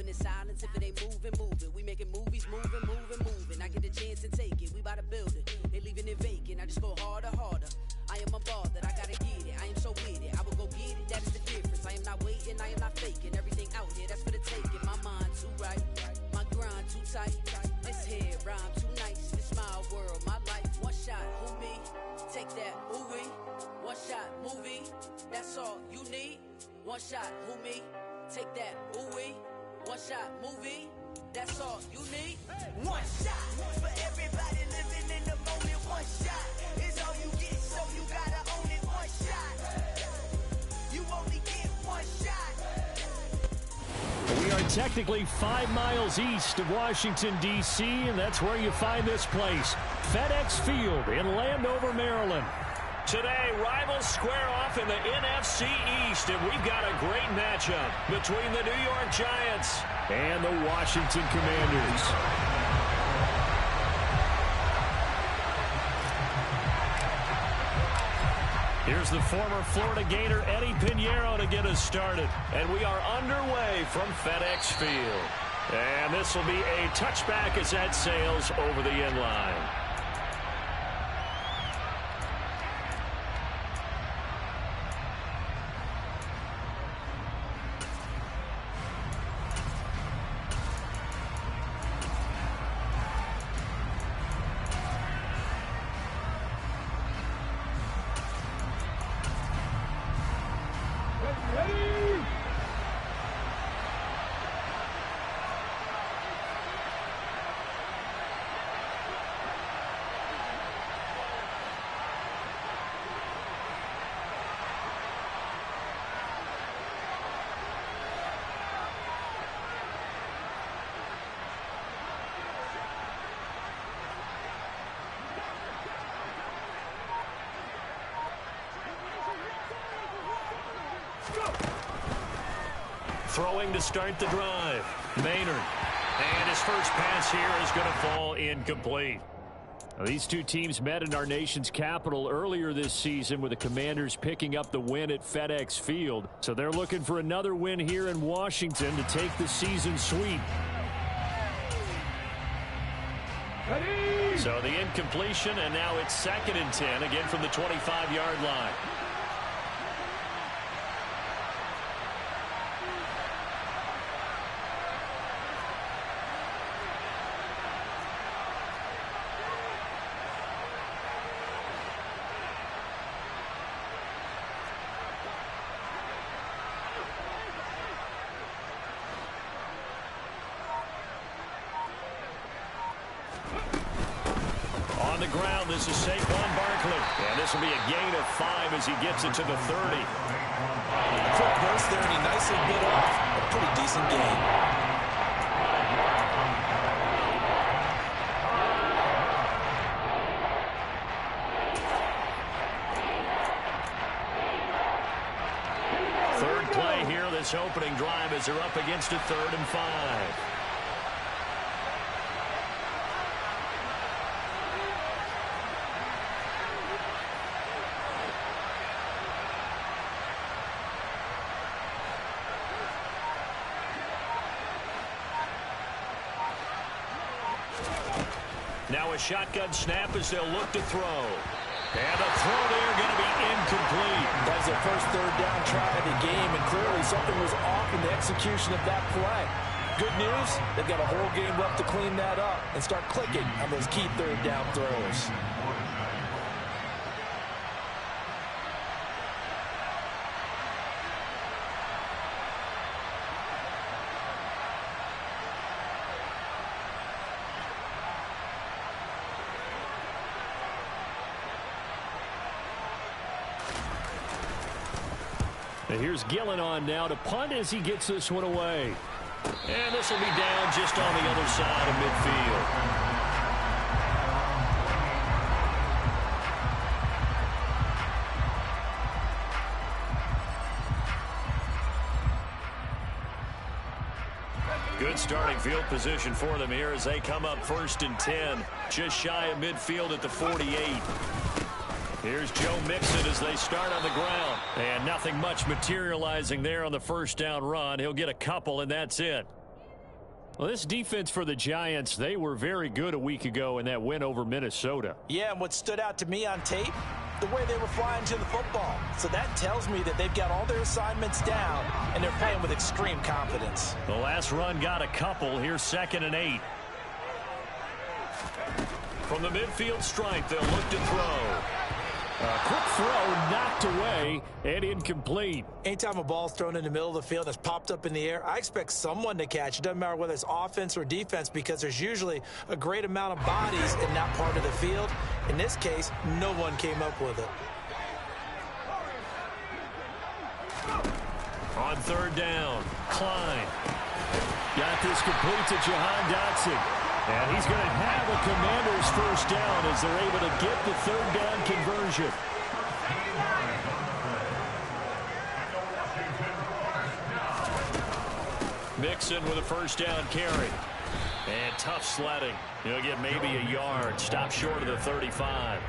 moving in silence. If it ain't moving, move it. We making movies, moving, moving, moving. I get a chance and take it. We bout to build it. They leaving it vacant. I just go harder, harder. I am a ball that I gotta get it. I am so with it. I will go get it. That is the difference. I am not waiting. I am not faking. Everything out here, that's for the taking. My mind too right. My grind too tight. This head rhyme too nice. This my world, my life. One shot, who me? Take that, ooh we. One shot, movie. That's all you need. One shot, who me? Take that, ooh we. One shot, movie. That's all you need. One shot for everybody living in the moment. One shot is all you get, so you gotta own it. One shot. You only get one shot. We are technically 5 miles east of Washington, D.C., and that's where you find this place, FedEx Field in Landover, Maryland. Today, rivals square off in the NFC East, and we've got a great matchup between the New York Giants and the Washington Commanders. Here's the former Florida Gator Eddie Pinheiro to get us started. And we are underway from FedEx Field. And this will be a touchback as that sails over the end line. Throwing to start the drive. Maynard. And his first pass here is going to fall incomplete. Now, these two teams met in our nation's capital earlier this season with the Commanders picking up the win at FedEx Field. So they're looking for another win here in Washington to take the season sweep. So the incompletion, and now it's 2nd and 10, again from the 25-yard line. On the ground, this is Saquon Barkley. And this will be a gain of 5 as he gets it to the 30. Quick burst there, and he nicely bit off a pretty decent gain. Third play here, this opening drive as they're up against a 3rd and 5. Now a shotgun snap as they'll look to throw. And the throw there going to be incomplete. That was their first 3rd down try of the game, and clearly something was off in the execution of that play. Good news, they've got a whole game left to clean that up and start clicking on those key 3rd down throws. Here's Gillen on now to punt as he gets this one away. And this will be down just on the other side of midfield. Good starting field position for them here as they come up 1st and 10. Just shy of midfield at the 48. Here's Joe Mixon as they start on the ground. And nothing much materializing there on the first down run. He'll get a couple, and that's it. Well, this defense for the Giants, they were very good a week ago in that win over Minnesota. Yeah, and what stood out to me on tape, the way they were flying to the football. So that tells me that they've got all their assignments down, and they're playing with extreme confidence. The last run got a couple. Here's 2nd and 8. From the midfield stripe, they'll look to throw. A quick throw knocked away and incomplete. Anytime a ball's thrown in the middle of the field that's popped up in the air, I expect someone to catch. It doesn't matter whether it's offense or defense, because there's usually a great amount of bodies in that part of the field. In this case, no one came up with it. On 3rd down, Klein. Got this complete to Jahan Dotson. And he's going to have a Commanders first down as they're able to get the 3rd down conversion. Mixon with a first down carry. And tough sledding. He'll get maybe a yard. Stop short of the 35.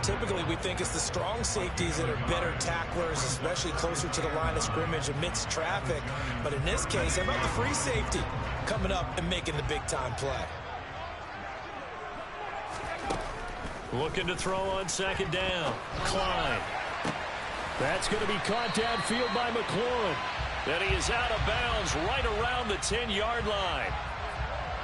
Typically, we think it's the strong safeties that are better tacklers, especially closer to the line of scrimmage amidst traffic. But in this case, how about the free safety coming up and making the big-time play? Looking to throw on 2nd down. Klein. That's going to be caught downfield by McLaurin. And he is out of bounds right around the 10-yard line.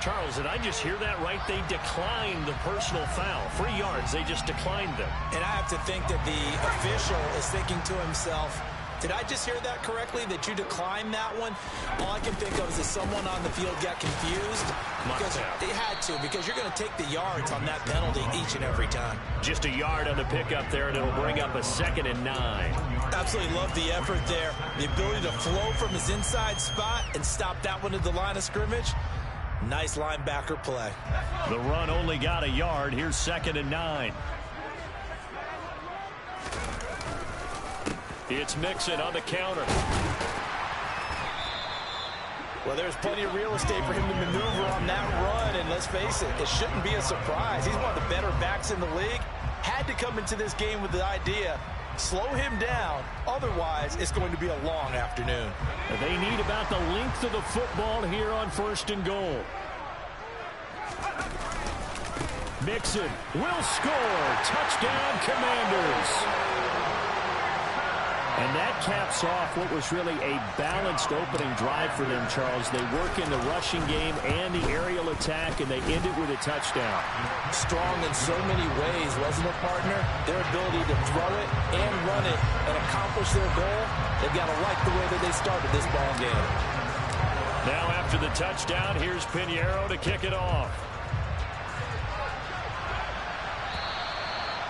Charles, did I just hear that right? They declined the personal foul. 3 yards, they just declined them. And I have to think that the official is thinking to himself, did I just hear that correctly, that you declined that one? All I can think of is that someone on the field got confused. Because they had to, because you're going to take the yards on that penalty each and every time. Just a yard on the pickup there, and it'll bring up a 2nd and 9. Absolutely love the effort there. The ability to flow from his inside spot and stop that one at the line of scrimmage. Nice linebacker play. The run only got a yard. Here's 2nd and 9. It's Mixon on the counter. Well, there's plenty of real estate for him to maneuver on that run, and let's face it, it shouldn't be a surprise. He's one of the better backs in the league. Had to come into this game with the idea, slow him down, otherwise it's going to be a long afternoon. They need about the length of the football here on 1st and goal. Mixon will score. Touchdown, Commanders. And that caps off what was really a balanced opening drive for them, Charles. They work in the rushing game and the aerial attack, and they end it with a touchdown. Strong in so many ways, wasn't it, partner? Their ability to throw it and run it and accomplish their goal, they've got to like the way that they started this ball game. Now after the touchdown, here's Pinheiro to kick it off.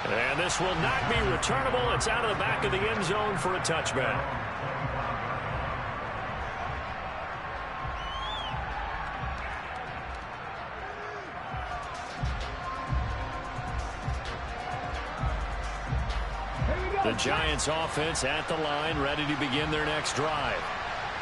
And this will not be returnable. It's out of the back of the end zone for a touchback. The Giants offense at the line, ready to begin their next drive.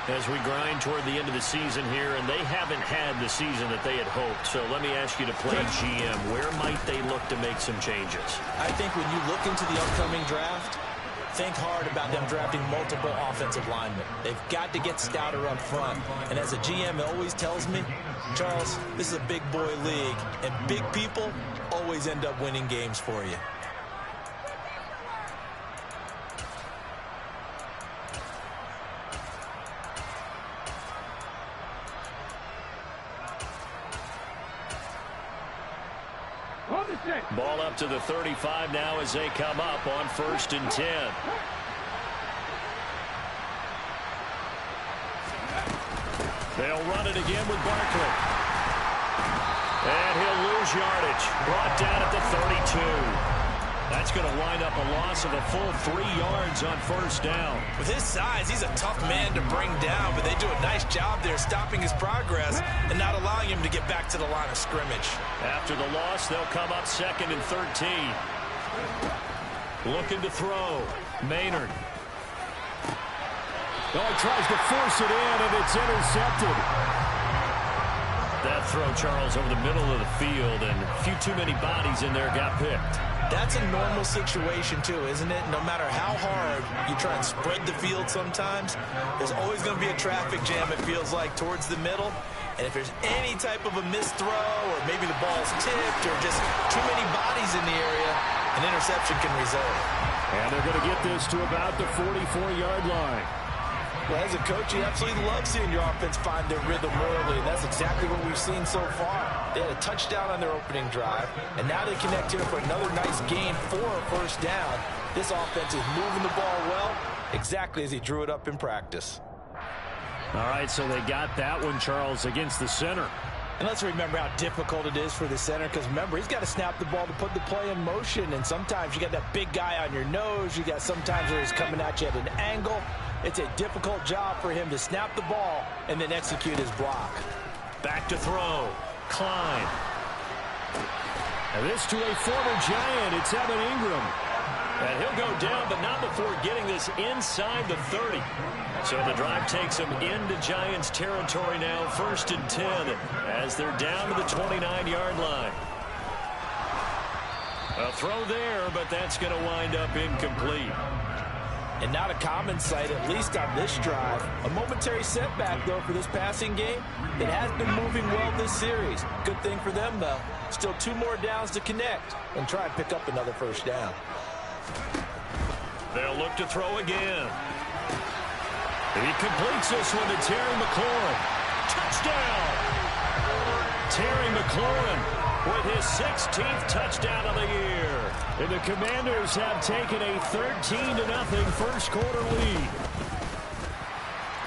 As we grind toward the end of the season here, and they haven't had the season that they had hoped. So let me ask you to play GM. Where might they look to make some changes? I think when you look into the upcoming draft, think hard about them drafting multiple offensive linemen. They've got to get stouter up front. And as a GM, it always tells me, Charles, this is a big boy league, and big people always end up winning games for you. Ball up to the 35 now as they come up on 1st and 10. They'll run it again with Barkley. And he'll lose yardage. Brought down at the 32. That's going to wind up a loss of a full 3 yards on 1st down. With his size, he's a tough man to bring down, but they do a nice job there stopping his progress and not allowing him to get back to the line of scrimmage. After the loss, they'll come up 2nd and 13. Looking to throw. Maynard. Oh, he tries to force it in, and it's intercepted. That throw, Charles, over the middle of the field, and a few too many bodies in there got picked. That's a normal situation too, isn't it? No matter how hard you try and spread the field sometimes, there's always going to be a traffic jam, it feels like, towards the middle. And if there's any type of a missed throw or maybe the ball's tipped or just too many bodies in the area, an interception can result. And they're going to get this to about the 44-yard line. Well, as a coach, you absolutely love seeing your offense find their rhythm early, and that's exactly what we've seen so far. They had a touchdown on their opening drive, and now they connect here for another nice gain for a first down. This offense is moving the ball well, exactly as he drew it up in practice. All right, so they got that one, Charles, against the center. And let's remember how difficult it is for the center, because remember, he's got to snap the ball to put the play in motion, and sometimes you got that big guy on your nose. You got sometimes where he's coming at you at an angle. It's a difficult job for him to snap the ball and then execute his block. Back to throw. Klein. And this to a former Giant. It's Evan Ingram. And he'll go down, but not before getting this inside the 30. So the drive takes them into Giants territory now, 1st and 10, as they're down to the 29-yard line. A throw there, but that's going to wind up incomplete. And not a common sight, at least on this drive. A momentary setback, though, for this passing game. It has been moving well this series. Good thing for them, though. Still 2 more downs to connect and try and pick up another first down. They'll look to throw again. He completes this one to Terry McLaurin. Touchdown! Terry McLaurin with his 16th touchdown of the year. And the Commanders have taken a 13-0 first quarter lead.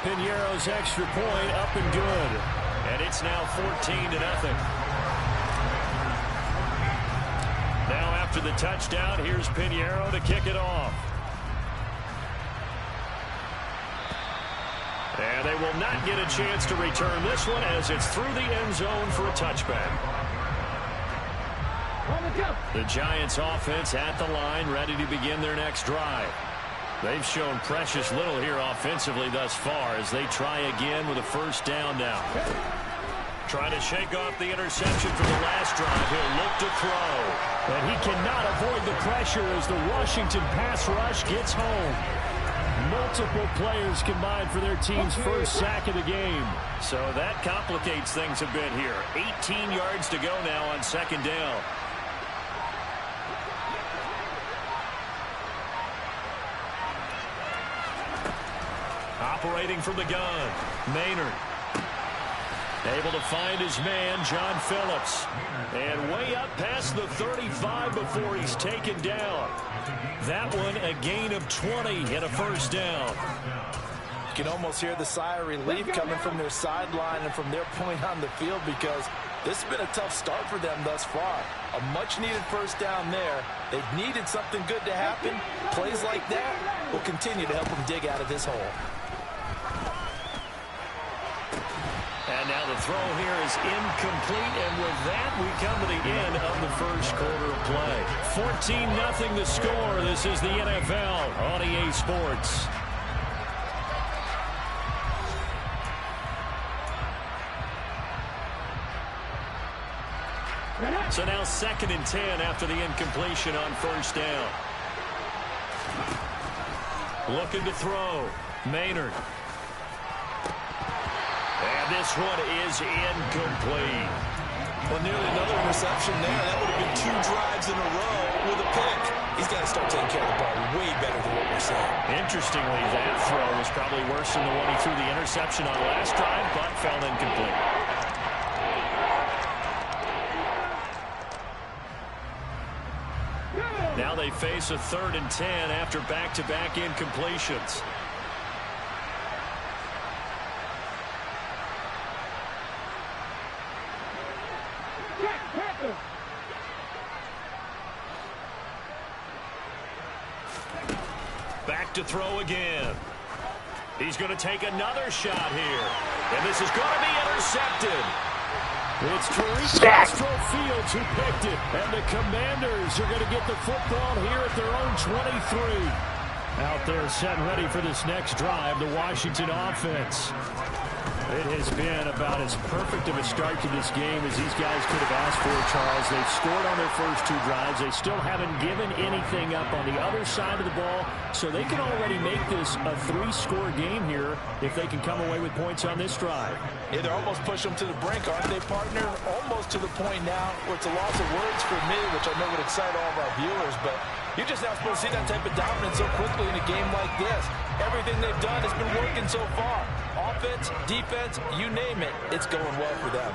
Piñeiro's extra point up and good. And it's now 14-0. Now after the touchdown, here's Piñeiro to kick it off. And they will not get a chance to return this one as it's through the end zone for a touchback. The Giants offense at the line, ready to begin their next drive. They've shown precious little here offensively thus far as they try again with a first down now. Trying to shake off the interception from the last drive. He'll look to throw. And he cannot avoid the pressure as the Washington pass rush gets home. Multiple players combined for their team's first sack of the game. So that complicates things a bit here. 18 yards to go now on second down. Operating from the gun, Maynard. Able to find his man, John Phillips. And way up past the 35 before he's taken down. That one a gain of 20 and a first down. You can almost hear the sigh of relief coming from their sideline and from their point on the field, because this has been a tough start for them thus far. A much-needed first down there. They've needed something good to happen. Plays like that will continue to help them dig out of this hole. And now the throw here is incomplete, and with that, we come to the end of the first quarter of play. 14-0 the score. This is the NFL on EA Sports. So now 2nd and 10 after the incompletion on first down. Looking to throw. Maynard. And this one is incomplete. Well, nearly another interception there. That would have been 2 drives in a row with a pick. He's got to start taking care of the ball way better than what we're seeing. Interestingly, that throw was probably worse than the one he threw the interception on last drive, but fell incomplete. Now they face a 3rd and 10 after back-to-back incompletions. Back to throw again. He's going to take another shot here. And this is going to be intercepted. It's Tariq Castro Fields who picked it. And the Commanders are going to get the football here at their own 23. Out there set and ready for this next drive, the Washington offense. It has been about as perfect of a start to this game as these guys could have asked for, Charles. They've scored on their first 2 drives. They still haven't given anything up on the other side of the ball, so they can already make this a 3-score game here if they can come away with points on this drive. Yeah, they're almost pushing them to the brink, aren't they, partner? Almost to the point now where it's a loss of words for me, which I know would excite all of our viewers, but you're just not supposed to see that type of dominance so quickly in a game like this. Everything they've done has been working so far. Offense, defense, you name it, it's going well for them.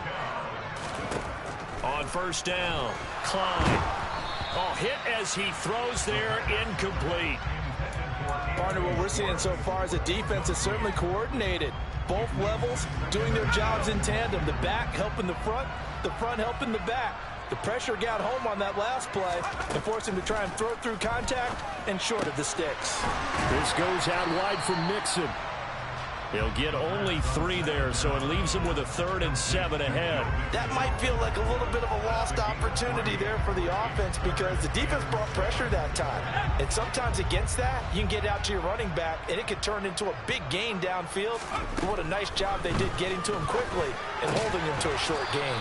On first down, Klein. Oh, hit as he throws there, incomplete. Partner, what we're seeing so far is a defense that's certainly coordinated. Both levels doing their jobs in tandem. The back helping the front helping the back. The pressure got home on that last play and forced him to try and throw through contact and short of the sticks. This goes out wide for Mixon. He'll get only 3 there, so it leaves him with a 3rd and 7 ahead. That might feel like a little bit of a lost opportunity there for the offense because the defense brought pressure that time. And sometimes against that, you can get out to your running back, and it could turn into a big gain downfield. What a nice job they did getting to him quickly and holding him to a short gain.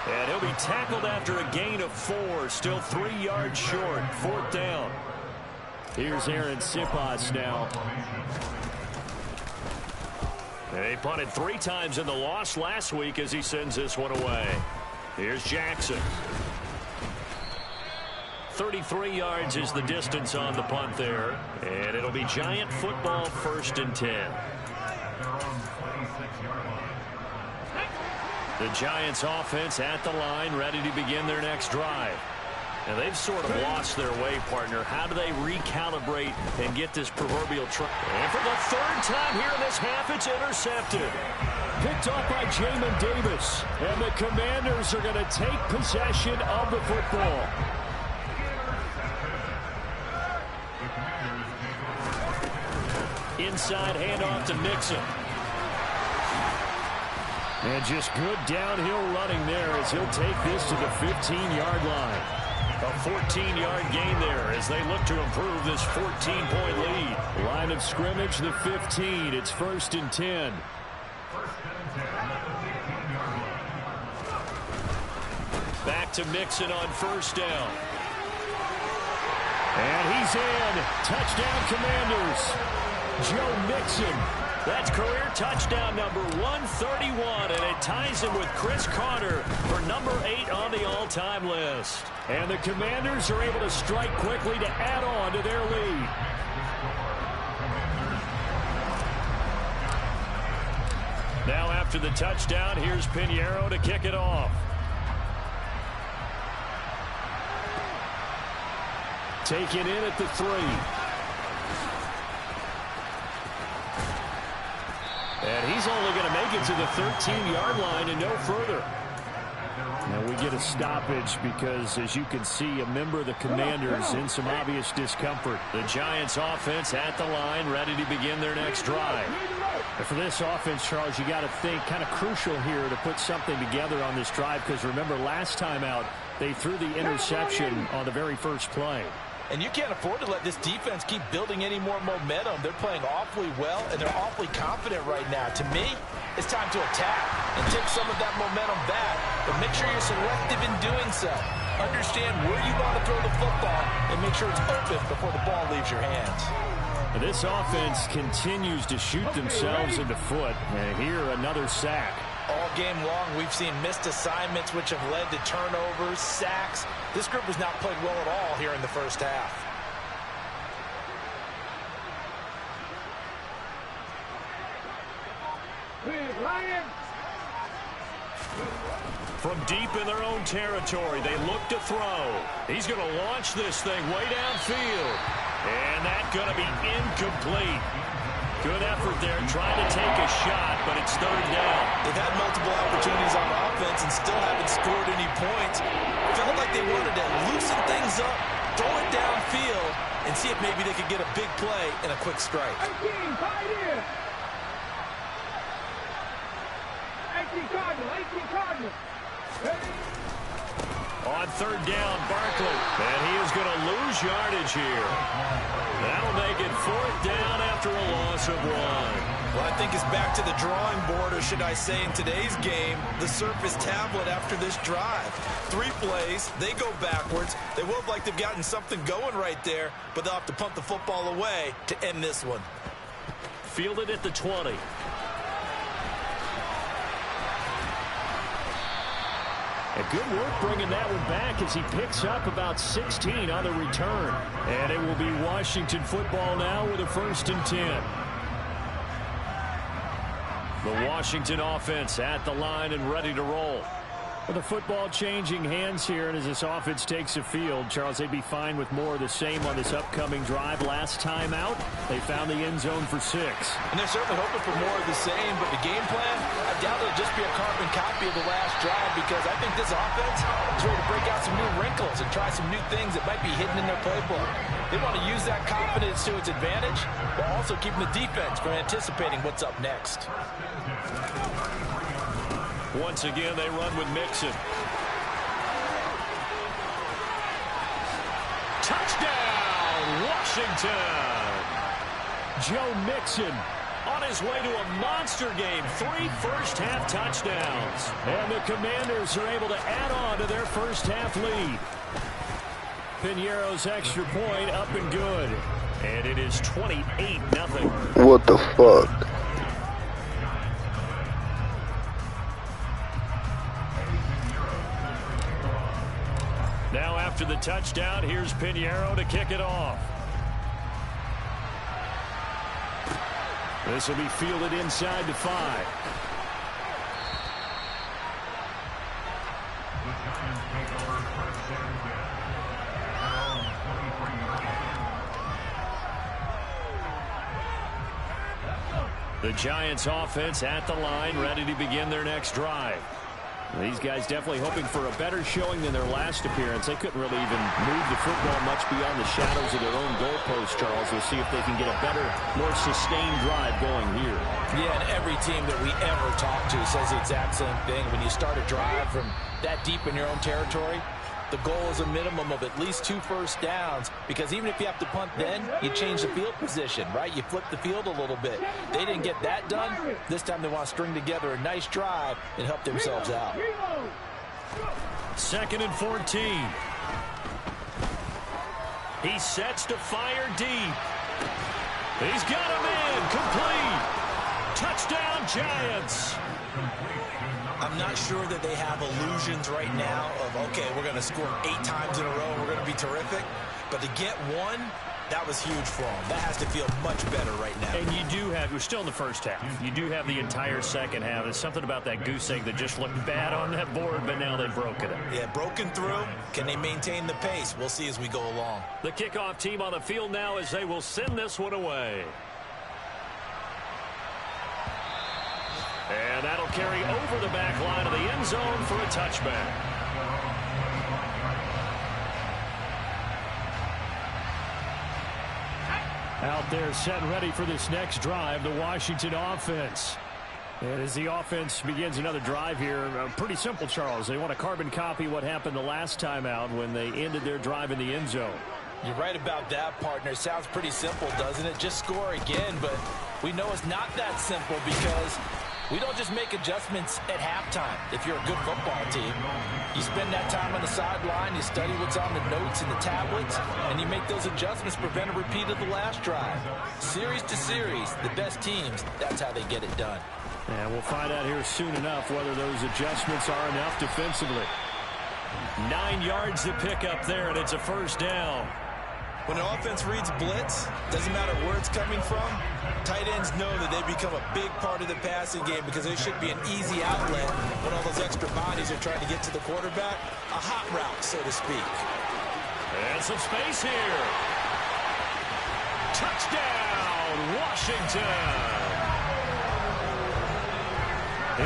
And he'll be tackled after a gain of 4, still 3 yards short, 4th down. Here's Aaron Sipas now. They punted 3 times in the loss last week as he sends this one away. Here's Jackson. 33 yards is the distance on the punt there. And it'll be Giant football, 1st and 10. The Giants offense at the line, ready to begin their next drive. And they've sort of lost their way, partner. How do they recalibrate and get this proverbial try? And for the 3rd time here in this half, it's intercepted. Picked off by Jamin Davis. And the Commanders are going to take possession of the football. Inside handoff to Mixon. And just good downhill running there as he'll take this to the 15-yard line. A 14-yard gain there as they look to improve this 14-point lead. Line of scrimmage, the 15. It's 1st and 10. Back to Mixon on 1st down. And he's in. Touchdown, Commanders. Joe Mixon. That's career touchdown number 131, and it ties him with Chris Carter for number 8 on the all-time list. And the Commanders are able to strike quickly to add on to their lead. Now after the touchdown, here's Pinheiro to kick it off. Taken in at the 3. And he's only going to make it to the 13-yard line and no further. Now we get a stoppage because, as you can see, a member of the Commanders in some obvious discomfort. The Giants offense at the line, ready to begin their next drive. And for this offense, Charles, you got to think kind of crucial here to put something together on this drive because, remember, last time out, they threw the interception on the very first play. And you can't afford to let this defense keep building any more momentum. They're playing awfully well, and they're awfully confident right now. To me, it's time to attack and take some of that momentum back. But make sure you're selective in doing so. Understand where you want to throw the football and make sure it's open before the ball leaves your hands. And this offense continues to shoot themselves in the foot. And here, another sack. All game long, we've seen missed assignments which have led to turnovers, sacks. This group has not played well at all here in the first half. From deep in their own territory, they look to throw. He's going to launch this thing way downfield. And that's going to be incomplete. Good effort there, trying to take a shot, but it's 3rd down. They've had multiple opportunities on offense and still haven't scored any points. Felt like they wanted to loosen things up, throw it downfield, and see if maybe they could get a big play and a quick strike. 18 Cardinals. On 3rd down, Barkley. And he is going to lose yardage here. That'll make it 4th down after a loss of 1. Well, I think it's back to the drawing board, or should I say in today's game, the Surface tablet after this drive. 3 plays, they go backwards. They will look like they've gotten something going right there, but they'll have to punt the football away to end this one. Fielded at the 20. And good work bringing that one back as he picks up about 16 on the return. And it will be Washington football now with a 1st and 10. The Washington offense at the line and ready to roll. With the football changing hands here, and as this offense takes the field, Charles, they'd be fine with more of the same on this upcoming drive. Last time out, they found the end zone for 6. And they're certainly hoping for more of the same, but the game plan, I doubt it'll just be a carbon copy of the last drive, because I think this offense is ready to break out some new wrinkles and try some new things that might be hidden in their playbook. They want to use that confidence to its advantage, while also keeping the defense from anticipating what's up next. Once again, they run with Mixon. Touchdown, Washington! Joe Mixon on his way to a monster game. 3 first-half touchdowns. And the Commanders are able to add on to their first-half lead. Piñeiro's extra point up and good. And it is 28-0. What the fuck? Now after the touchdown, here's Piñeiro to kick it off. This will be fielded inside the 5. The Giants offense at the line, ready to begin their next drive. These guys definitely hoping for a better showing than their last appearance. They couldn't really even move the football much beyond the shadows of their own goalpost, Charles. We'll see if they can get a better, more sustained drive going here. Yeah, and every team that we ever talk to says the exact same thing. When you start a drive from that deep in your own territory, the goal is a minimum of at least 2 first downs, because even if you have to punt then, you change the field position, right? You flip the field a little bit. They didn't get that done. This time they want to string together a nice drive and help themselves out. 2nd and 14. He sets to fire deep. He's got him in. Complete. Touchdown, Giants. I'm not sure that they have illusions right now of, okay, we're going to score 8 times in a row, we're going to be terrific. But to get one, that was huge for them. That has to feel much better right now. And you do have, we're still in the first half. You do have the entire second half. There's something about that goose egg that just looked bad on that board, but now they've broken it. Yeah, broken through. Can they maintain the pace? We'll see as we go along. The kickoff team on the field now as they will send this one away. And that'll carry over the back line of the end zone for a touchback. Out there set and ready for this next drive, the Washington offense. And as the offense begins another drive here, pretty simple, Charles. They want to carbon copy what happened the last time out when they ended their drive in the end zone. You're right about that, partner. Sounds pretty simple, doesn't it? Just score again, but we know it's not that simple, because we don't just make adjustments at halftime. If you're a good football team, you spend that time on the sideline, you study what's on the notes and the tablets, and you make those adjustments to prevent a repeat of the last drive. Series to series, the best teams, that's how they get it done. And we'll find out here soon enough whether those adjustments are enough defensively. 9 yards to pick up there, and it's a first down. When an offense reads blitz, doesn't matter where it's coming from, tight ends know that they become a big part of the passing game, because there should be an easy outlet when all those extra bodies are trying to get to the quarterback. A hot route, so to speak. And some space here. Touchdown, Washington.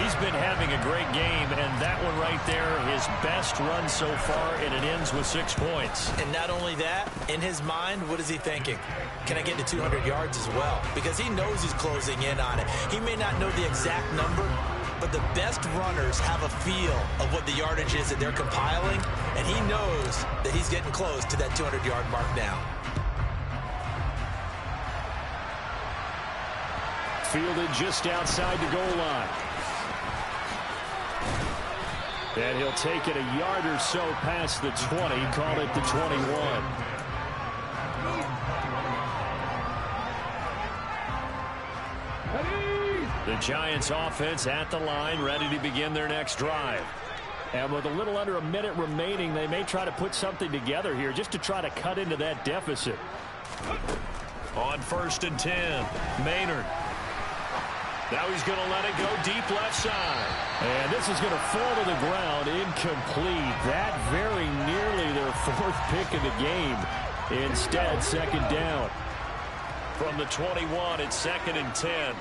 He's been having a great game, and that one right there, his best run so far, and it ends with 6 points. And not only that, in his mind, what is he thinking? Can I get to 200 yards as well? Because he knows he's closing in on it. He may not know the exact number, but the best runners have a feel of what the yardage is that they're compiling, and he knows that he's getting close to that 200-yard mark now. fielded just outside the goal line. And he'll take it a yard or so past the 20, call it the 21. The Giants offense at the line, ready to begin their next drive. And with a little under a minute remaining, they may try to put something together here just to try to cut into that deficit. On 1st and 10, Maynard. Now he's going to let it go deep left side. And this is going to fall to the ground, incomplete. That very nearly their 4th pick of the game. Instead, 2nd down. From the 21, it's 2nd and 10.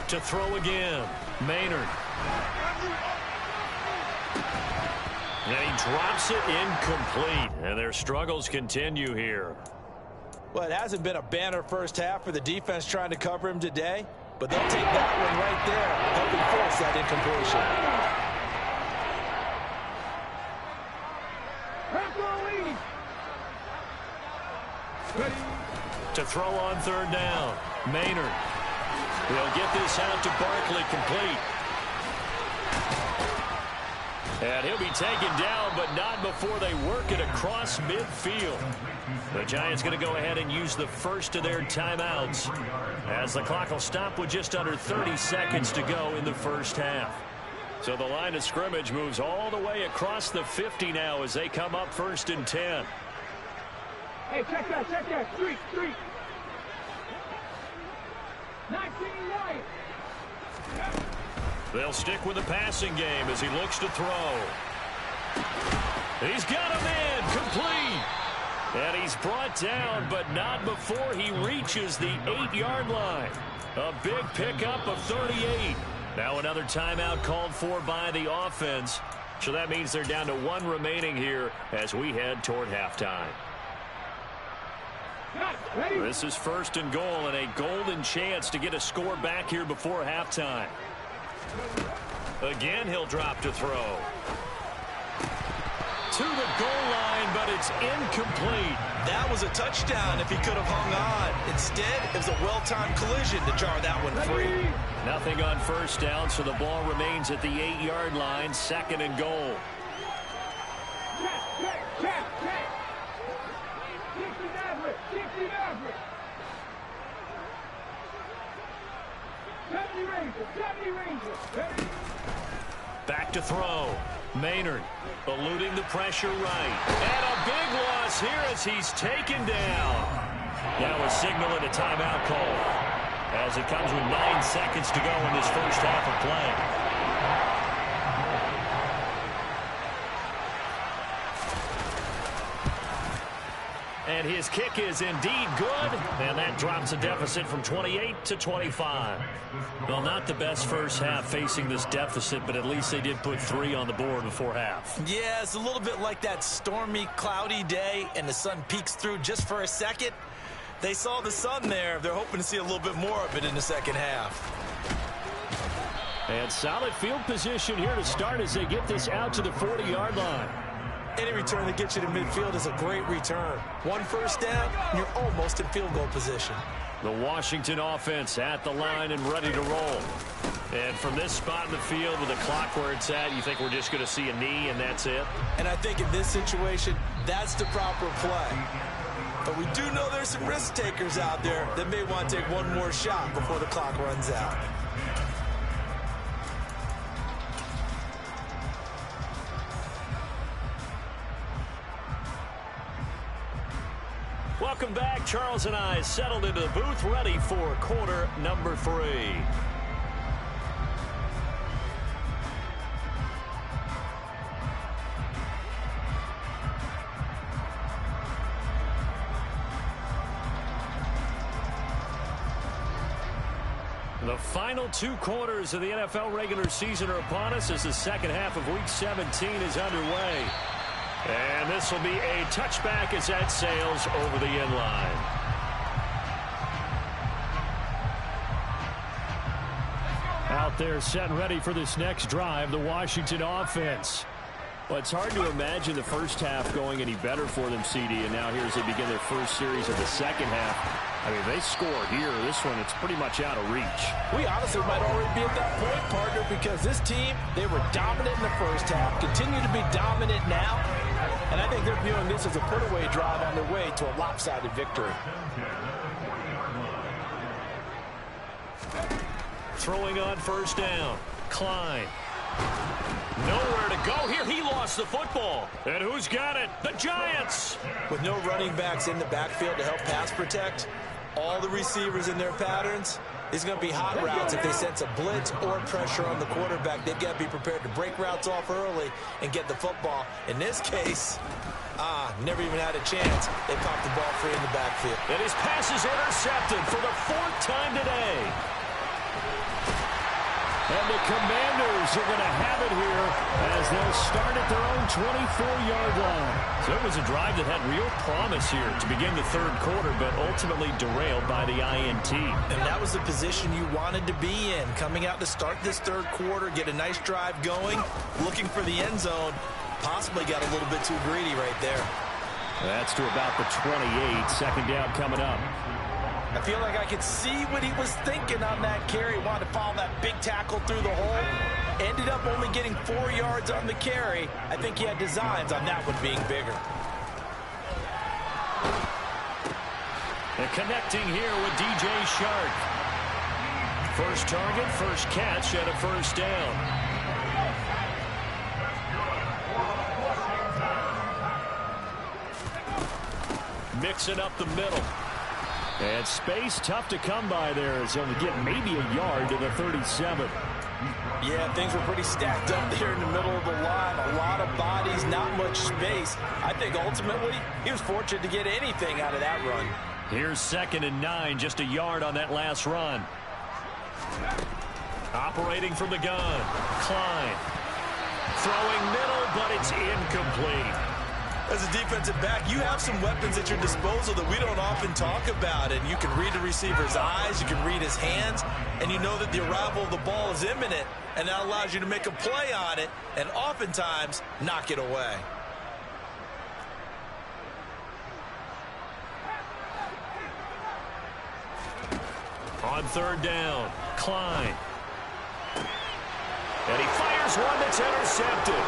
To throw again, Maynard. And he drops it incomplete. And their struggles continue here. Well, it hasn't been a banner first half for the defense trying to cover him today, but they'll take that one right there, helping force that incompletion. To throw on 3rd down, Maynard. He'll get this out to Barkley, complete. And he'll be taken down, but not before they work it across midfield. The Giants going to go ahead and use the first of their timeouts, as the clock will stop with just under 30 seconds to go in the first half. So the line of scrimmage moves all the way across the 50 now as they come up 1st and 10. Hey, check that. Street. 19 right. They'll stick with the passing game as he looks to throw. He's got him in, complete. And he's brought down, but not before he reaches the 8-yard line. A big pickup of 38. Now another timeout called for by the offense. So that means they're down to 1 remaining here as we head toward halftime. This is 1st and goal, and a golden chance to get a score back here before halftime. Again, he'll drop to throw. To the goal line, but it's incomplete. That was a touchdown if he could have hung on. Instead, it was a well-timed collision to jar that one free. Nothing on 1st down, so the ball remains at the 8-yard line, 2nd and goal. Check. 60 average. 70 Rangers. Back to throw. Maynard eluding the pressure right. And a big loss here as he's taken down. Now a signal and a timeout call as it comes with 9 seconds to go in this first half of play. And his kick is indeed good, and that drops a deficit from 28 to 25. Well, not the best first half facing this deficit, but at least they did put 3 on the board before half. Yeah, it's a little bit like that stormy, cloudy day, and the sun peeks through just for a second. They saw the sun there. They're hoping to see a little bit more of it in the second half. And solid field position here to start as they get this out to the 40-yard line. Any return that gets you to midfield is a great return. 1 first down, and you're almost in field goal position. The Washington offense at the line and ready to roll. And from this spot in the field with the clock where it's at, you think we're just going to see a knee and that's it? And I think in this situation, that's the proper play. But we do know there's some risk takers out there that may want to take one more shot before the clock runs out. Welcome back. Charles and I settled into the booth, ready for quarter number 3. The final 2 quarters of the NFL regular season are upon us as the second half of Week 17 is underway. And this will be a touchback as that sails over the end line. Out there set and ready for this next drive, the Washington offense. Well, it's hard to imagine the first half going any better for them, CD, and now here as they begin their first series of the second half. I mean, they score here. This one, it's pretty much out of reach. We honestly might already be at that point, partner, because this team, they were dominant in the first half, continue to be dominant now, and I think they're viewing this as a put-away drive on their way to a lopsided victory. Throwing on first down. Klein. Nowhere to go here. He lost the football. And who's got it? The Giants. With no running backs in the backfield to help pass protect, all the receivers in their patterns, it's going to be hot routes if they sense a blitz or pressure on the quarterback. They've got to be prepared to break routes off early and get the football. In this case, never even had a chance. They popped the ball free in the backfield. And his pass is intercepted for the 4th time today. And the Commanders are going to have it here as they'll start at their own 24-yard line. So it was a drive that had real promise here to begin the third quarter, but ultimately derailed by the INT. And that was the position you wanted to be in, coming out to start this third quarter, get a nice drive going, looking for the end zone. Possibly got a little bit too greedy right there. That's to about the 28. Second down coming up. I feel like I could see what he was thinking on that carry. Wanted to follow that big tackle through the hole. Ended up only getting 4 yards on the carry. I think he had designs on that one being bigger. And connecting here with DJ Shark. First target, first catch, and a first down. Mixing up the middle. And space tough to come by there as he'll get maybe a yard to the 37. Yeah, things were pretty stacked up there in the middle of the line. A lot of bodies, not much space. I think ultimately he was fortunate to get anything out of that run. Here's 2nd and 9, just a yard on that last run. Operating from the gun. Klein. Throwing middle, but it's incomplete. As a defensive back, you have some weapons at your disposal that we don't often talk about. And you can read the receiver's eyes, you can read his hands, and you know that the arrival of the ball is imminent. And that allows you to make a play on it and oftentimes knock it away. On 3rd down, Klein. And he fires one that's intercepted.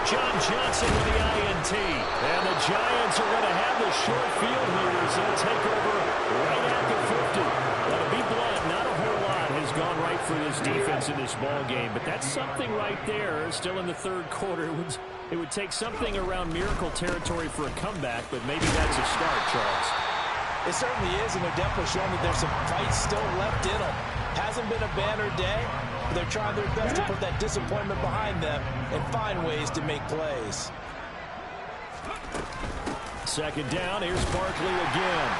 John Johnson with the INT. And the Giants are going to have the short field here as they'll take over right at the 50. Now, to be blunt, not a whole lot has gone right for this defense in this ball game, but that's something right there. Still in the third quarter. It would take something around miracle territory for a comeback, but maybe that's a start, Charles. It certainly is, and they're definitely showing that there's some fight still left in them. Hasn't been a banner day. They're trying their best to put that disappointment behind them and find ways to make plays. 2nd down, here's Barkley again.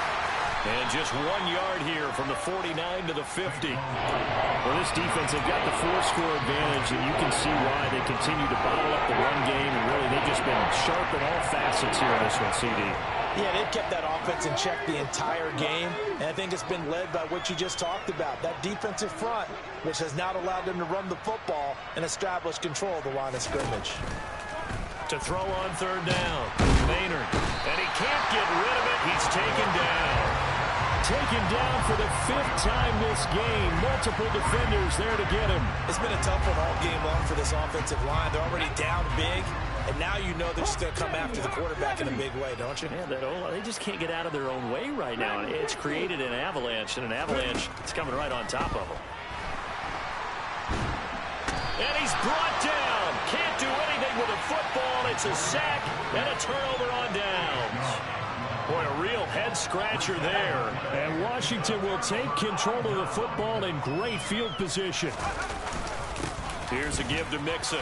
And just 1 yard here from the 49 to the 50. Well, this defense, they've got the 4-score advantage, and you can see why they continue to bottle up the run game, and really they've just been sharp in all facets here in this one, CD. Yeah, they've kept that offense in check the entire game, and I think it's been led by what you just talked about, that defensive front, which has not allowed them to run the football and establish control of the line of scrimmage. To throw on 3rd down, Maynard, and he can't get rid of it. He's taken down. Taken down for the 5th time this game. Multiple defenders there to get him. It's been a tough one all game long for this offensive line. They're already down big. And now you know they're just going to come after the quarterback in a big way, don't you? Yeah, they just can't get out of their own way right now. It's created an avalanche, and an avalanche is coming right on top of them. And he's brought down. Can't do anything with a football. It's a sack and a turnover on downs. Boy, a real head-scratcher there. And Washington will take control of the football in great field position. Here's a give to Mixon.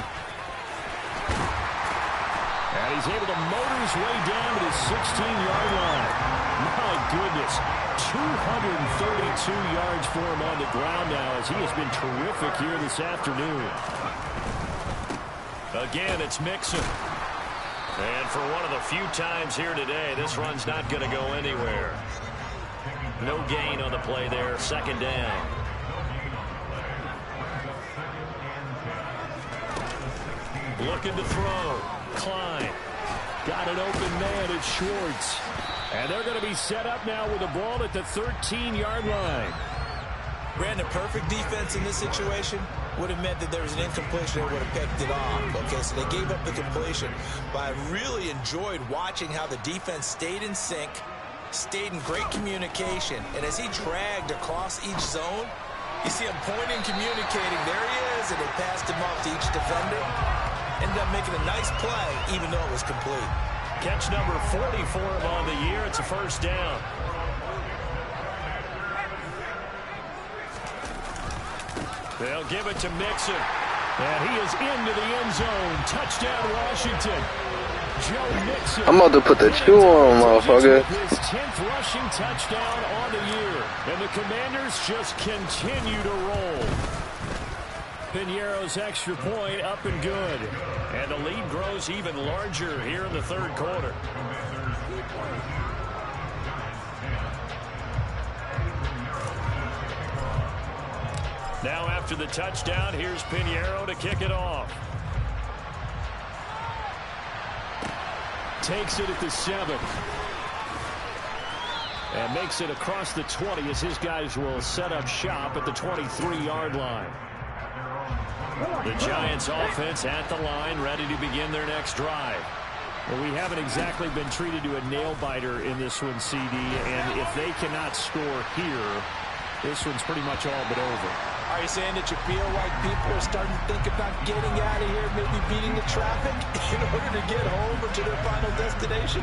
And he's able to motor his way down to the 16-yard line. My goodness, 232 yards for him on the ground now as he has been terrific here this afternoon. Again, it's Mixon. And for one of the few times here today, this run's not going to go anywhere. No gain on the play there, 2nd down. Looking to throw. Klein. Got an open man at Schwartz. And they're going to be set up now with the ball at the 13-yard line. Brandon, perfect defense in this situation would have meant that there was an incompletion that would have picked it off. Okay, so they gave up the completion. But I really enjoyed watching how the defense stayed in sync, stayed in great communication. And as he dragged across each zone, you see him pointing, communicating. There he is, and they passed him off to each defender. Ended up making a nice play, even though it was complete. Catch number 40 for him on the year. It's a first down. They'll give it to Mixon. And he is into the end zone. Touchdown, Washington. Joe Mixon. I'm about to put the chew on, motherfucker. His 10th rushing touchdown on the year. And the Commanders just continue to roll. Piñeiro's extra point up and good. And the lead grows even larger here in the third quarter. Now after the touchdown, here's Piñeiro to kick it off. Takes it at the 7. And makes it across the 20 as his guys will set up shop at the 23-yard line. The Giants offense at the line, ready to begin their next drive. Well, we haven't exactly been treated to a nail-biter in this one, CD, and if they cannot score here, this one's pretty much all but over. Are you saying that you feel like people are starting to think about getting out of here, maybe beating the traffic in order to get home or to their final destination?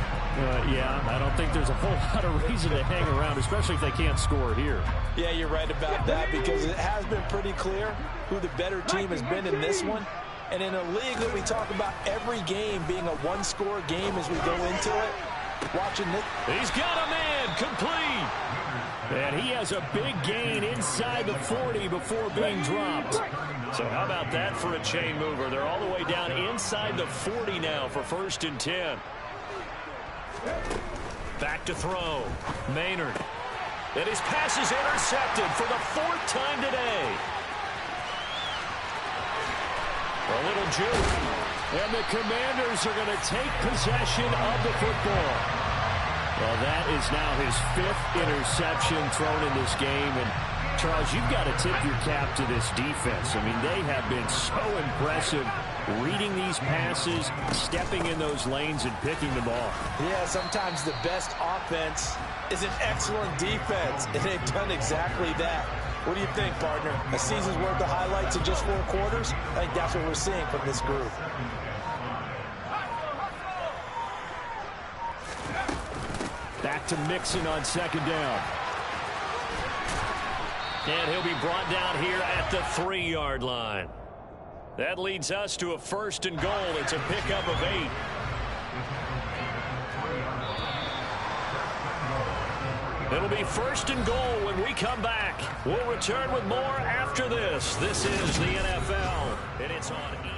Yeah, I don't think there's a whole lot of reason to hang around, especially if they can't score here. Yeah, you're right about that, because it has been pretty clear who the better team has been in this one. And in a league that we talk about every game being a one-score game as we go into it, watching this. He's got a man, complete. And he has a big gain inside the 40 before being dropped. So how about that for a chain mover? They're all the way down inside the 40 now for 1st and 10. Back to throw. Maynard. And his pass is intercepted for the 4th time today. A little juke. And the Commanders are going to take possession of the football. Well, that is now his 5th interception thrown in this game. And, Charles, you've got to tip your cap to this defense. I mean, they have been so impressive reading these passes, stepping in those lanes, and picking them off. Yeah, sometimes the best offense is an excellent defense, and they've done exactly that. What do you think, partner? A season's worth of highlights in just 4 quarters? I think that's what we're seeing from this group. Back to Mixon on 2nd down. And he'll be brought down here at the 3-yard line. That leads us to a 1st and goal. It's a pickup of 8. It'll be 1st and goal when we come back. We'll return with more after this. This is the NFL, and it's on E!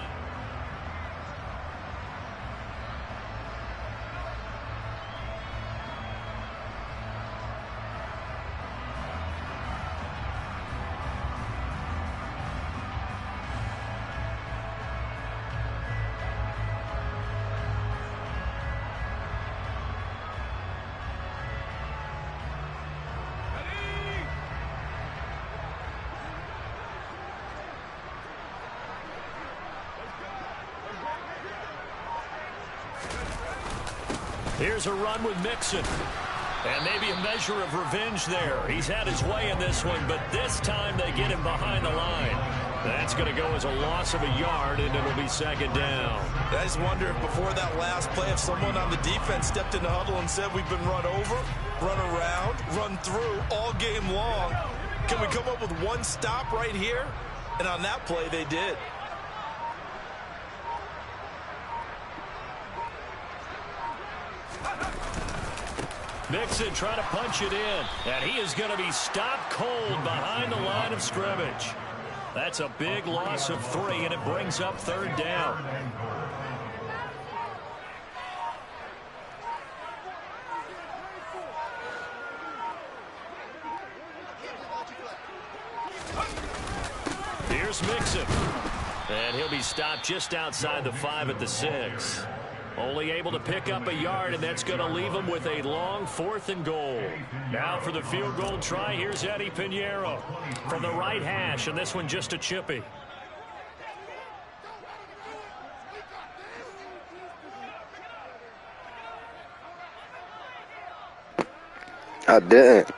Here's a run with Mixon. And maybe a measure of revenge there. He's had his way in this one, but this time they get him behind the line. That's going to go as a loss of a yard, and it'll be 2nd down. I just wonder if before that last play, if someone on the defense stepped in the huddle and said, we've been run over, run around, run through all game long. Can we come up with one stop right here? And on that play, they did. Mixon trying to punch it in, and he is going to be stopped cold behind the line of scrimmage. That's a big loss of 3, and it brings up 3rd down. Here's Mixon, and he'll be stopped just outside the 5 at the 6. Only able to pick up a yard, and that's going to leave them with a long 4th and goal. Now for the field goal try, here's Eddie Pinheiro from the right hash, and this one just a chippy. I didn't.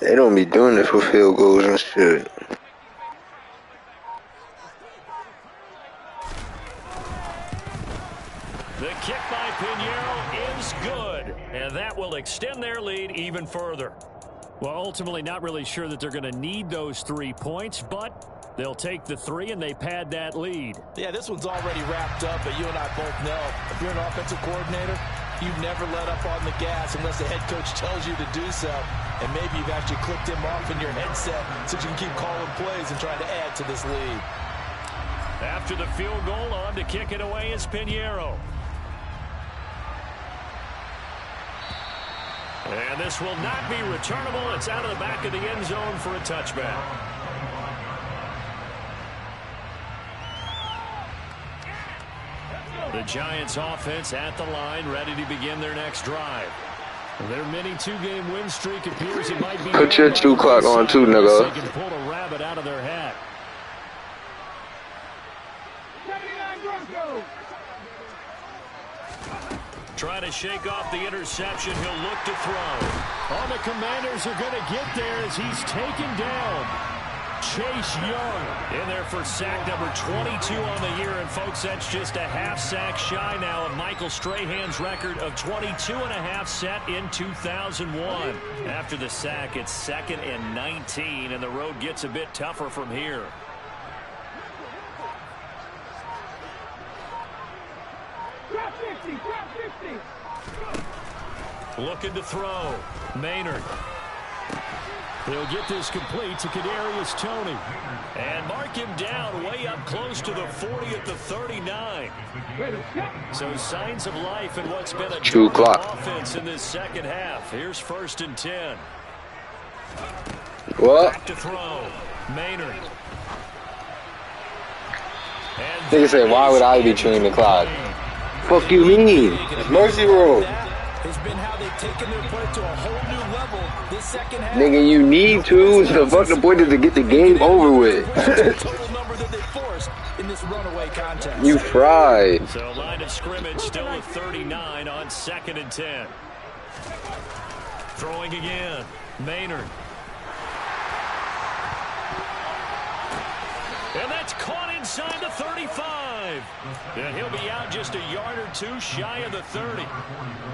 They don't be doing this for field goals and shit. The kick by Pinheiro is good, and that will extend their lead even further. Well, ultimately not really sure that they're going to need those 3 points, but they'll take the 3 and they pad that lead. Yeah, this one's already wrapped up, but you and I both know if you're an offensive coordinator, you never let up on the gas unless the head coach tells you to do so. And maybe you've actually clicked him off in your headset so you can keep calling plays and trying to add to this lead. After the field goal, on to kick it away is Pinheiro. And this will not be returnable. It's out of the back of the end zone for a touchback. The Giants offense at the line, ready to begin their next drive. Their mini 2-game win streak appears it might be. Put your 2 clock on too, nigga. They can pull a rabbit out of their hat. 79 Broncos. Trying to shake off the interception. He'll look to throw. All the Commanders are going to get there as he's taken down. Chase Young in there for sack number 22 on the year. And, folks, that's just a half sack shy now of Michael Strahan's record of 22.5 set in 2001. After the sack, it's 2nd and 19, and the road gets a bit tougher from here. Drop 50, drop 50. Looking to throw. Maynard. He'll get this complete to Kadarius Toney. And mark him down way up close to the 40 at the 39. So signs of life in what's been a 2 clock offense in this second half. Here's 1st and 10. What? Back to throw. Maynard. Nigga say, why would I be chewing the clock? Fuck you mean? It's mercy rule. Has been how they've taken their play to a whole new level this second half. Nigga, you need to. The fucking point is to get the game over with. Total number that they forced in this runaway contest. You fried. So line of scrimmage still at 39 on 2nd and 10. Throwing again. Maynard. And that's caught inside the 35. And he'll be out just a yard or 2 shy of the 30.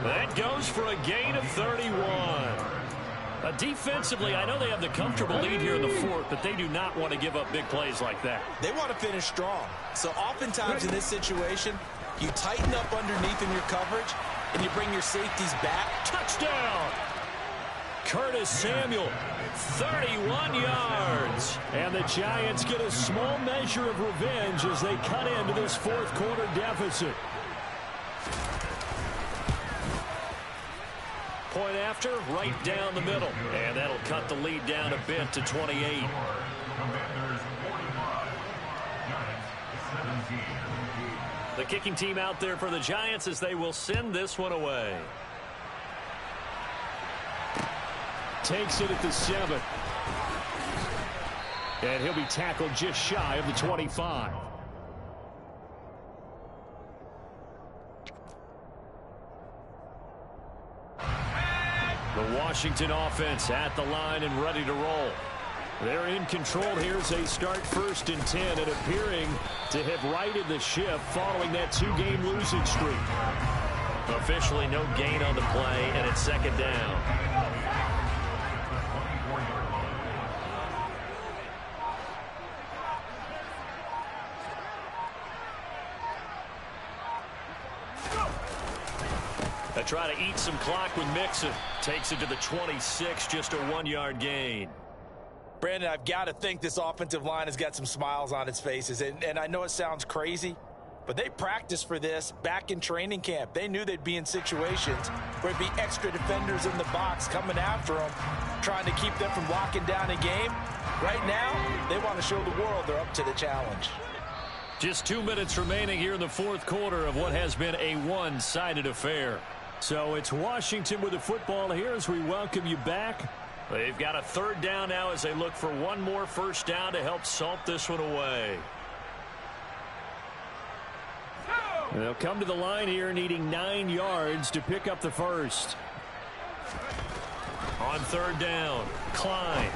That goes for a gain of 31. Defensively, I know they have the comfortable lead here in the 4th, but they do not want to give up big plays like that. They want to finish strong. So oftentimes in this situation, you tighten up underneath in your coverage, and you bring your safeties back. Touchdown! Curtis Samuel, 31 yards. And the Giants get a small measure of revenge as they cut into this 4th quarter deficit. Point after, right down the middle. And that'll cut the lead down a bit to 28. The kicking team out there for the Giants as they will send this one away. Takes it at the 7. And he'll be tackled just shy of the 25. The Washington offense at the line and ready to roll. They're in control here as they start 1st and 10 and appearing to have righted the ship following that 2-game losing streak. Officially no gain on the play, and it's 2nd down. They try to eat some clock with Mixon. Takes it to the 26, just a 1-yard gain. Brandon, I've got to think this offensive line has got some smiles on its faces. And I know it sounds crazy, but they practiced for this back in training camp. They knew they'd be in situations where it'd be extra defenders in the box coming after them. trying to keep them from locking down a game. Right now, they want to show the world they're up to the challenge. Just 2 minutes remaining here in the fourth quarter of what has been a one-sided affair. So it's Washington with the football here as we welcome you back. They've got a third down now as they look for one more first down to help salt this one away. They'll come to the line here needing 9 yards to pick up the first. On third down, Klein.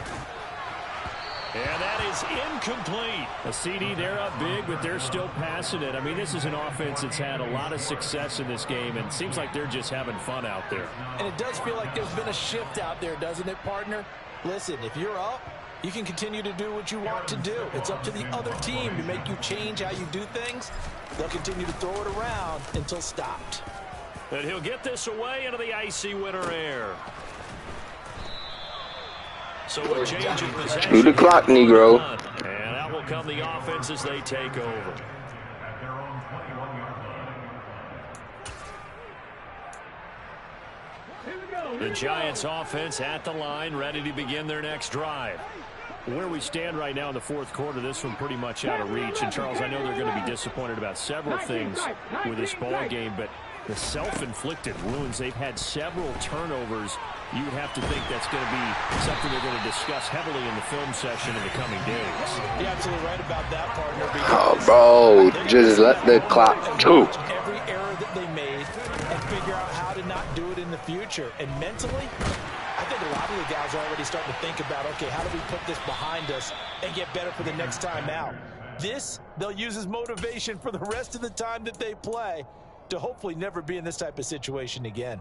And that is incomplete. A CD, they're up big, but they're still passing it. I mean, this is an offense that's had a lot of success in this game, and it seems like they're just having fun out there. And it does feel like there's been a shift out there, doesn't it, partner? Listen, if you're up, you can continue to do what you want to do. It's up to the other team to make you change how you do things. They'll continue to throw it around until stopped. And he'll get this away into the icy winter air. So a change in possession. To the clock, Negro. And out will come the offense as they take over. The Giants offense at the line, ready to begin their next drive. Where we stand right now in the fourth quarter, this one pretty much out of reach. And, Charles, I know they're going to be disappointed about several things with this ball game, but the self-inflicted wounds, they've had several turnovers. You would have to think that's going to be something they're going to discuss heavily in the film session in the coming days. You're absolutely right about that, partner. Oh, bro, just let the clock go. Every error that they made and figure out how to not do it in the future. And mentally, I think a lot of the guys are already starting to think about, okay, how do we put this behind us and get better for the next time out? This, they'll use as motivation for the rest of the time that they play to hopefully never be in this type of situation again.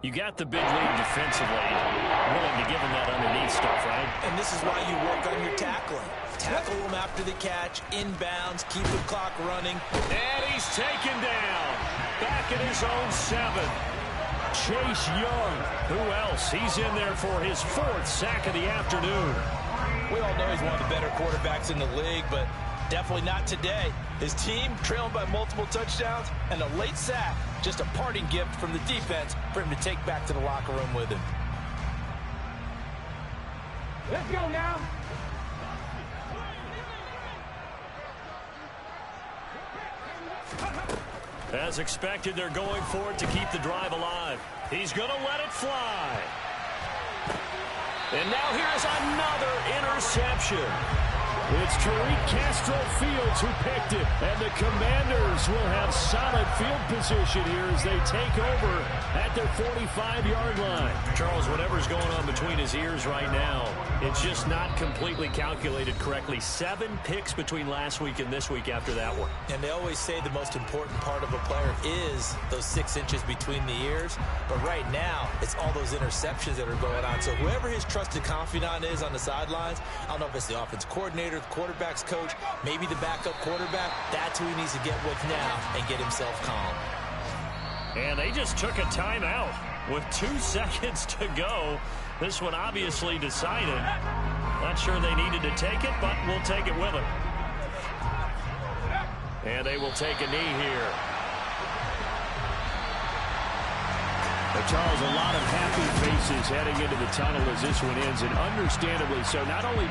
You got the big lead defensively, willing to give them that underneath stuff, right? And this is why you work on your tackling. Tackle them after the catch, inbounds, keep the clock running. And he's taken down. Back at his own 7. Chase Young. Who else? He's in there for his 4th sack of the afternoon. We all know he's one of the better quarterbacks in the league, but definitely not today. His team trailing by multiple touchdowns and a late sack. Just a parting gift from the defense for him to take back to the locker room with him. Let's go now. As expected, they're going for it to keep the drive alive. He's going to let it fly. And now here's another interception. It's Tariq Castro-Fields who picked it. And the Commanders will have solid field position here as they take over at their 45-yard line. Charles, whatever's going on between his ears right now, it's just not completely calculated correctly. 7 picks between last week and this week after that one. And they always say the most important part of a player is those 6 inches between the ears. But right now, it's all those interceptions that are going on. So whoever his trusted confidant is on the sidelines, I don't know if it's the offense coordinator, the quarterback's coach, maybe the backup quarterback, that's who he needs to get with now and get himself calm. And they just took a timeout with 2 seconds to go. This one obviously decided. Not sure they needed to take it, but we'll take it with them. And they will take a knee here. But Charles, a lot of happy faces heading into the tunnel as this one ends, and understandably so. Not only